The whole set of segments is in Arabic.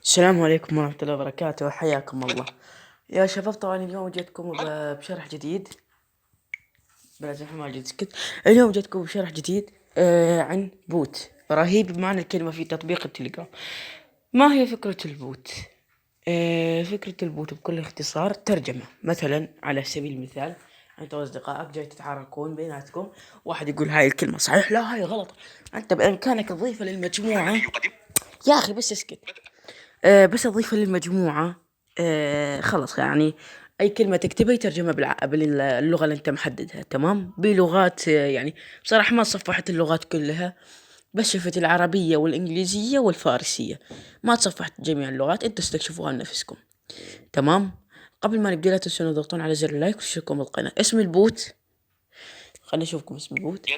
السلام عليكم ورحمة الله وبركاته، حياكم الله يا شباب. طبعا اليوم جيتكم بشرح جديد. بلا ما جيت سكت. اليوم جيتكم بشرح جديد عن بوت رهيب بمعنى الكلمة في تطبيق التليجرام. ما هي فكرة البوت؟ فكرة البوت بكل اختصار ترجمة. مثلا على سبيل المثال، انت واصدقائك جاي تتحركون بيناتكم، واحد يقول هاي الكلمة صحيح، لا هاي غلط. انت بامكانك تضيفها للمجموعة. يا اخي بس اسكت. بس أضيفه للمجموعة. خلاص يعني أي كلمة تكتبها يترجمها باللغة اللي أنت محددها. تمام بلغات يعني بصراحة ما صفحت اللغات كلها، بس شفت العربية والإنجليزية والفارسية. ما تصفحت جميع اللغات، أنتوا استكشفوها لنفسكم. تمام. قبل ما نبدأ لا تنسون تضغطون على زر اللايك وتشتركون بالقناة. اسم البوت، خلينا نشوفكم اسم البوت.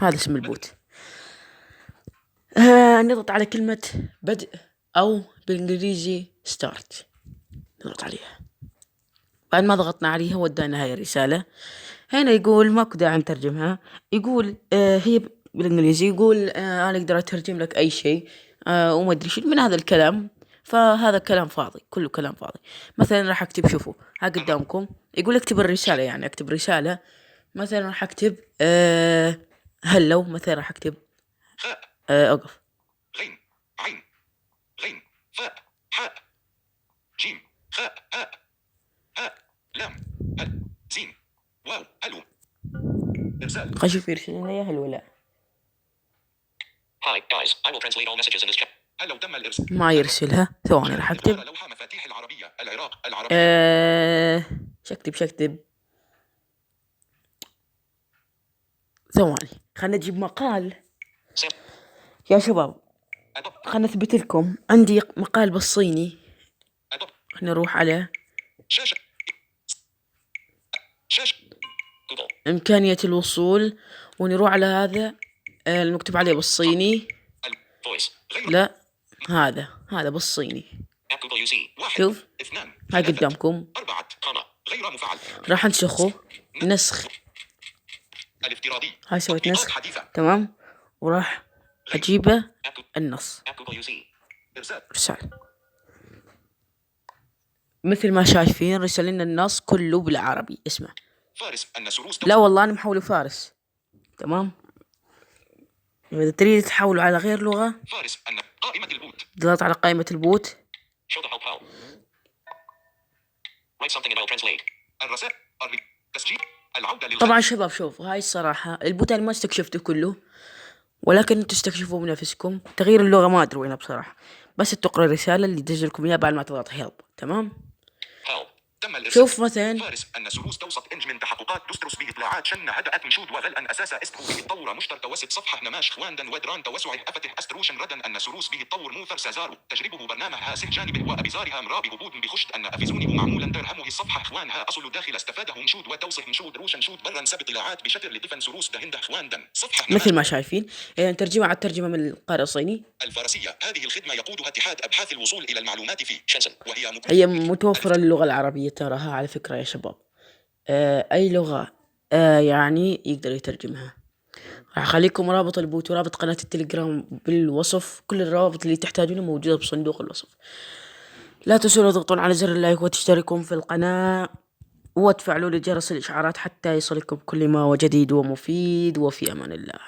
هذا اسم البوت. نضغط على كلمة بدء أو بالإنجليزي ستارت، نضغط عليها. بعد ما ضغطنا عليها ودانا هاي الرسالة. هنا يقول ماكو داعي نترجمها. يقول هي بالإنجليزي، يقول أنا أقدر أترجم لك أي شيء وما أدري شو من هذا الكلام. فهذا كلام فاضي، كله كلام فاضي. مثلا راح أكتب، شوفوا ها قدامكم، يقول اكتب الرسالة، يعني أكتب رسالة. مثلا راح أكتب هلو. مثلا راح أكتب أوقف. غين عين غين فاء حاء جيم خاء هاء هاء لام هل زين واو الو ارسال. خلينا نشوف يرسل لنا اياها ولا لا. Hi guys, I will translate all messages in this chat. هلو تم الارسال. ما يرسلها. ثواني راح اكتب لوحة مفاتيح العربية العراق العربية. شكتب ثواني. خلنا نجيب مقال يا شباب. خلنا نثبت لكم عندي مقال بالصيني. خلنا نروح على شاشة إمكانية الوصول ونروح على هذا المكتوب عليه بالصيني. لا هذا بالصيني. شوف هاي قدامكم، راح نسخه نسخ. هاي سويت نسخ تمام، وراح أجيبه النص رسالة. مثل ما شايفين رسل لنا النص كله بالعربي. اسمع. لا والله أنا محوله فارس. تمام. إذا تريد تحوله على غير لغة، ضغط على قائمة البوت. طبعا شباب شوفوا، هاي الصراحة البوت أنا ما استكشفته كله، ولكن انتوا استكشفوه بنفسكم. تغيير اللغة ما أدري وينها بصراحة، بس تقرأ الرسالة اللي تنزل لكم إياها بعد ما تضغط هيلب. تمام. شوف مثلا فارس أن سروس توسط إنج من تحققات دسترس بإطلاعات شن هدأت مشود وغل أن أساس استرو به الطور مشترك وسط صفحة نماش خواندا ودران توسع أفتح أستروشن ردا أن سروس به الطور موثر سازارو تجربه برنامجها سل جانبه وأبزارها مرابي هبود بخشت أن أفزوني معمولا ترهمه الصفحة خوانها أصل داخل استفاده مشود وتوصف مشود روشن شود برا سب اطلاعات بشتر لطفن سروس دهنده خواندا صفحة مثل ما شايفين. ترجمة على الترجمة من القارئ الصيني الفارسية. هذه الخدمة يقودها اتحاد أبحاث الوصول إلى المعلومات في شنسن، وهي متوفرة للغة العربية تراها على فكرة يا شباب. أي لغة يعني يقدر يترجمها. راح أخليكم رابط البوت ورابط قناة التليجرام بالوصف. كل الروابط اللي تحتاجونها موجودة بصندوق الوصف. لا تنسوا تضغطون على زر اللايك وتشتركون في القناة وتفعلوا لجرس الإشعارات حتى يصلكم كل ما هو جديد ومفيد. وفي أمان الله.